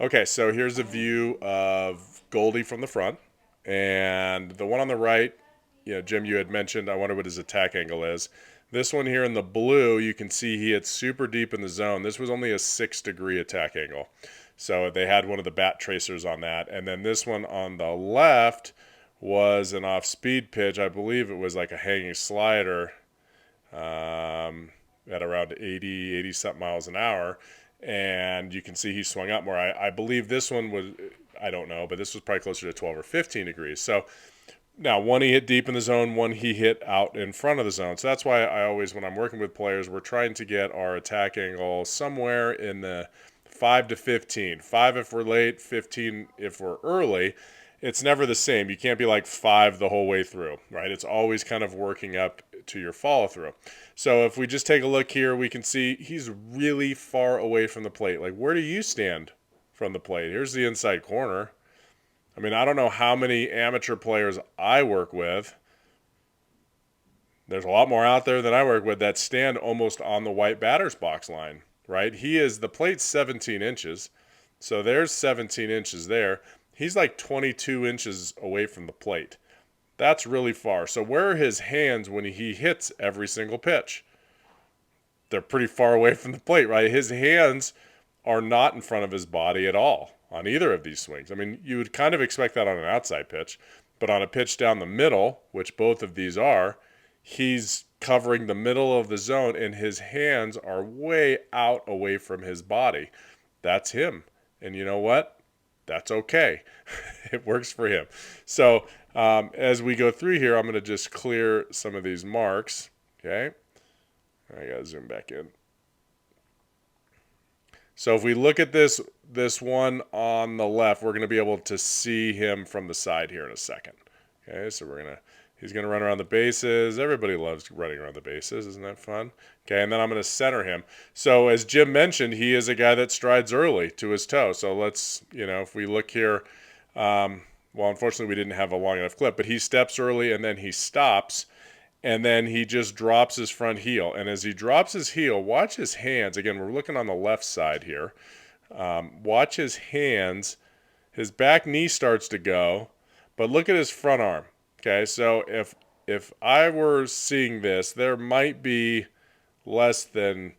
Okay, so here's a view of Goldie from the front, and the one on the right, Jim, you had mentioned. I wonder what his attack angle is. This one here in the blue, you can see he hit super deep in the zone. This was only a 6-degree attack angle, so they had one of the bat tracers on that. And then this one on the left was an off-speed pitch. I believe it was like a hanging slider at around 80 something miles an hour. And you can see he swung up more. I believe this one was, I don't know, but this was probably closer to 12 or 15 degrees. So now one he hit deep in the zone, one he hit out in front of the zone. So that's why I always, when I'm working with players, we're trying to get our attack angle somewhere in the 5 to 15. 5 if we're late, 15 if we're early. It's never the same. You can't be like 5 the whole way through, right? It's always kind of working up to your follow through. So if we just take a look here, we can see he's really far away from the plate. Like, where do you stand from the plate? Here's the inside corner. I mean, I don't know how many amateur players I work with. There's a lot more out there than I work with that stand almost on the white batter's box line, right? The plate's 17 inches. So there's 17 inches there. He's like 22 inches away from the plate. That's really far. So where are his hands when he hits every single pitch? They're pretty far away from the plate, right? His hands are not in front of his body at all on either of these swings. I mean, you would kind of expect that on an outside pitch, but on a pitch down the middle, which both of these are, he's covering the middle of the zone and his hands are way out away from his body. That's him. And you know what? That's okay. It works for him. So as we go through here, I'm going to just clear some of these marks. Okay. I got to zoom back in. So if we look at this one on the left, we're going to be able to see him from the side here in a second. Okay, so he's going to run around the bases. Everybody loves running around the bases. Isn't that fun? Okay, and then I'm going to center him. So as Jim mentioned, he is a guy that strides early to his toe. So let's, if we look here, well, unfortunately we didn't have a long enough clip, but he steps early and then he stops. And then he just drops his front heel. And as he drops his heel, watch his hands. Again, we're looking on the left side here. Watch his hands. His back knee starts to go, but look at his front arm. Okay, so if I were seeing this, there might be less than,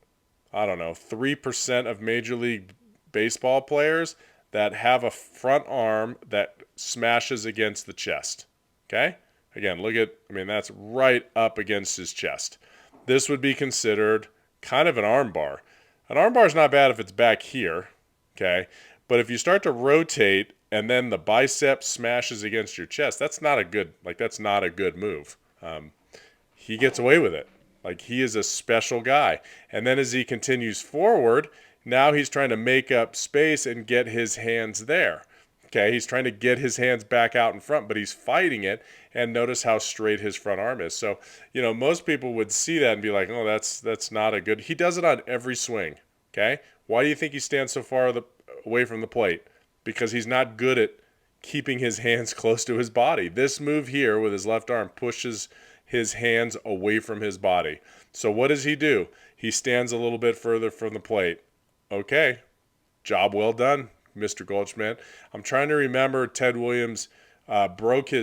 I don't know, 3% of Major League Baseball players that have a front arm that smashes against the chest. Okay? Again, that's right up against his chest. This would be considered kind of an arm bar. An arm bar is not bad if it's back here, okay? But if you start to rotate and then the bicep smashes against your chest, that's not a good move. He gets away with it. Like, he is a special guy. And then as he continues forward, now he's trying to make up space and get his hands there. Okay, he's trying to get his hands back out in front, but he's fighting it. And notice how straight his front arm is. So, most people would see that and be like, "Oh, that's not a good." He does it on every swing. Okay, why do you think he stands so far away from the plate? Because he's not good at keeping his hands close to his body. This move here with his left arm pushes his hands away from his body. So what does he do? He stands a little bit further from the plate. Okay, job well done, Mr. Goldschmidt. I'm trying to remember. Ted Williams broke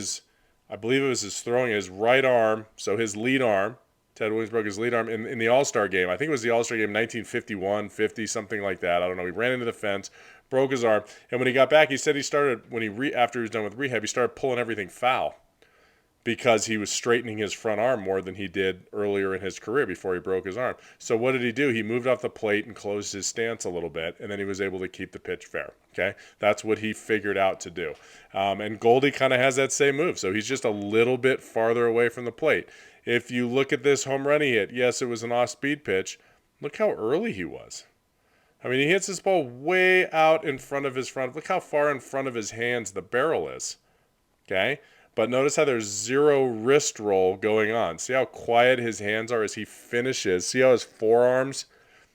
I believe it was his right arm, so his lead arm. Ted Williams broke his lead arm in the All-Star game. I think it was the All-Star game 1951, 50, something like that. I don't know. He ran into the fence, broke his arm, and when he got back, he said he started, after he was done with rehab, he started pulling everything foul because he was straightening his front arm more than he did earlier in his career before he broke his arm. So what did he do? He moved off the plate and closed his stance a little bit, and then he was able to keep the pitch fair. Okay, that's what he figured out to do. And Goldie kind of has that same move, so he's just a little bit farther away from the plate. If you look at this home run he hit, yes, it was an off-speed pitch. Look how early he was. I mean, he hits this ball way out in front of his front. Look how far in front of his hands the barrel is. Okay? But notice how there's zero wrist roll going on. See how quiet his hands are as he finishes. See how his forearms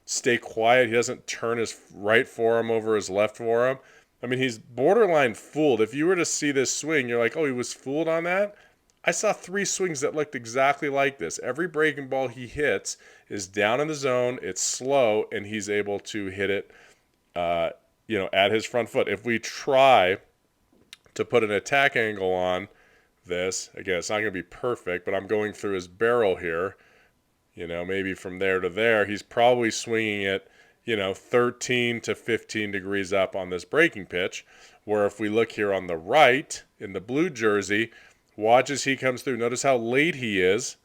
stay quiet. He doesn't turn his right forearm over his left forearm. I mean, he's borderline fooled. If you were to see this swing, you're like, oh, he was fooled on that? I saw 3 swings that looked exactly like this. Every breaking ball he hits is down in the zone, it's slow, and he's able to hit it at his front foot. If we try to put an attack angle on this, again, it's not going to be perfect, but I'm going through his barrel here, maybe from there to there, he's probably swinging it, 13 to 15 degrees up on this breaking pitch, where if we look here on the right in the blue jersey, watch as he comes through. Notice how late he is,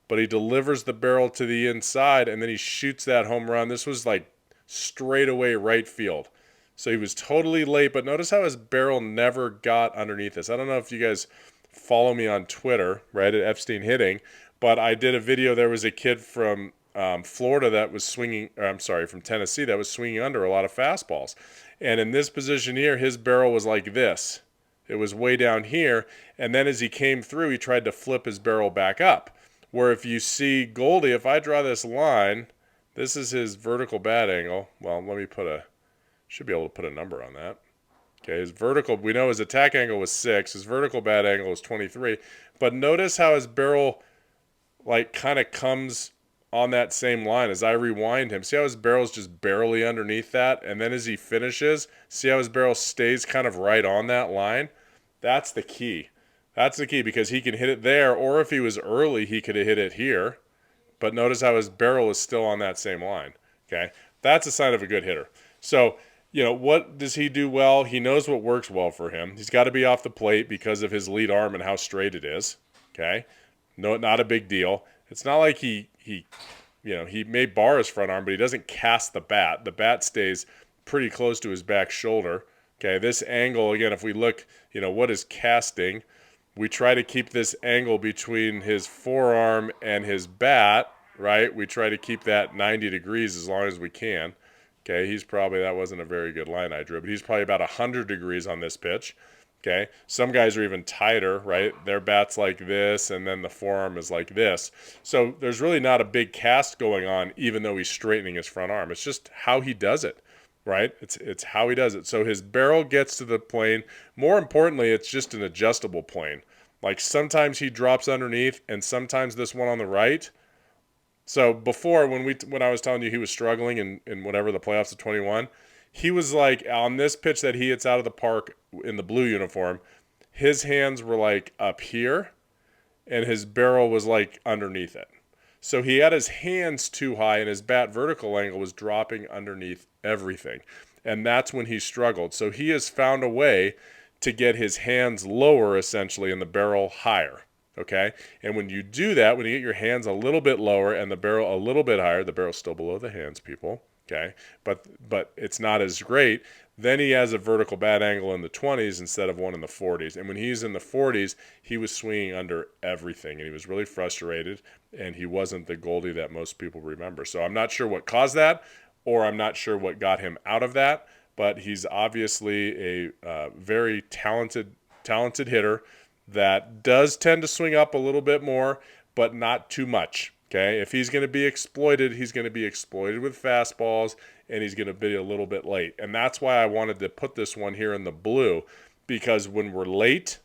but he delivers the barrel to the inside, and then he shoots that home run. This was like straight away right field. So he was totally late, but notice how his barrel never got underneath this. I don't know if you guys follow me on Twitter, right, at Epstein Hitting, but I did a video. There was a kid from Florida that was swinging, from Tennessee that was swinging under a lot of fastballs. And in this position here, his barrel was like this. It was way down here, and then as he came through, he tried to flip his barrel back up. Where if you see Goldie, if I draw this line, this is his vertical bat angle. Well, let me should be able to put a number on that. Okay, his vertical, we know his attack angle was 6. His vertical bat angle was 23. But notice how his barrel, kind of comes on that same line as I rewind him. See how his barrel's just barely underneath that? And then as he finishes, see how his barrel stays kind of right on that line? That's the key. That's the key, because he can hit it there, or if he was early, he could have hit it here. But notice how his barrel is still on that same line. Okay, that's a sign of a good hitter. So, what does he do well? He knows what works well for him. He's got to be off the plate because of his lead arm and how straight it is. Okay, no, not a big deal. It's not like he may bar his front arm, but he doesn't cast the bat. The bat stays pretty close to his back shoulder. Okay, this angle, again, if we look, what is casting? We try to keep this angle between his forearm and his bat, right? We try to keep that 90 degrees as long as we can. Okay, that wasn't a very good line I drew, but he's probably about 100 degrees on this pitch. Okay, some guys are even tighter, right? Their bat's like this, and then the forearm is like this. So there's really not a big cast going on, even though he's straightening his front arm. It's just how he does it. Right? It's how he does it. So his barrel gets to the plane. More importantly, it's just an adjustable plane. Like sometimes he drops underneath, and sometimes this one on the right. So before, when I was telling you he was struggling in whatever the playoffs of 21, he was like on this pitch that he hits out of the park in the blue uniform, his hands were like up here, and his barrel was like underneath it. So he had his hands too high, and his bat vertical angle was dropping underneath everything. And that's when he struggled. So he has found a way to get his hands lower, essentially, and the barrel higher. Okay? And when you do that, when you get your hands a little bit lower and the barrel a little bit higher, the barrel's still below the hands, people. Okay? But it's not as great. Then he has a vertical bat angle in the 20s instead of one in the 40s. And when he's in the 40s, he was swinging under everything, and he was really frustrated, and he wasn't the Goldie that most people remember. So I'm not sure what caused that, or I'm not sure what got him out of that, but he's obviously a very talented hitter that does tend to swing up a little bit more, but not too much. Okay, if he's going to be exploited, he's going to be exploited with fastballs, and he's going to be a little bit late. And that's why I wanted to put this one here in the blue, because when we're late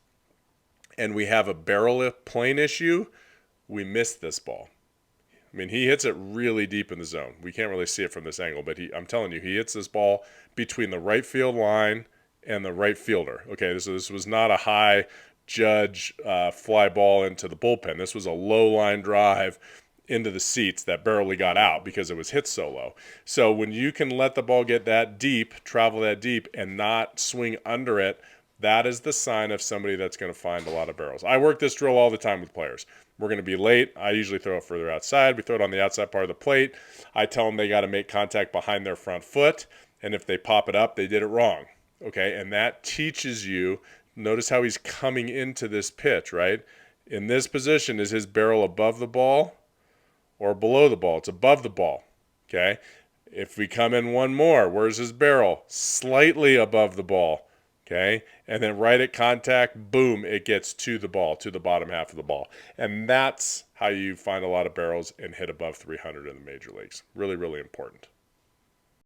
and we have a barrel plane issue, we miss this ball. I mean, he hits it really deep in the zone. We can't really see it from this angle, but I'm telling you, he hits this ball between the right field line and the right fielder. Okay, so this was not a high judge fly ball into the bullpen. This was a low line drive into the seats that barely got out because it was hit so low. So when you can let the ball get that deep, travel that deep, and not swing under it, that is the sign of somebody that's going to find a lot of barrels. I work this drill all the time with players. We're going to be late. I usually throw it further outside. We throw it on the outside part of the plate. I tell them they got to make contact behind their front foot, and if they pop it up, they did it wrong. Okay, and that teaches you, notice how he's coming into this pitch, right? In this position, is his barrel above the ball or below the ball? It's above the ball, okay? If we come in one more, where's his barrel? Slightly above the ball, okay? And then right at contact, boom, it gets to the ball, to the bottom half of the ball. And that's how you find a lot of barrels and hit above 300 in the major leagues. Really, really important.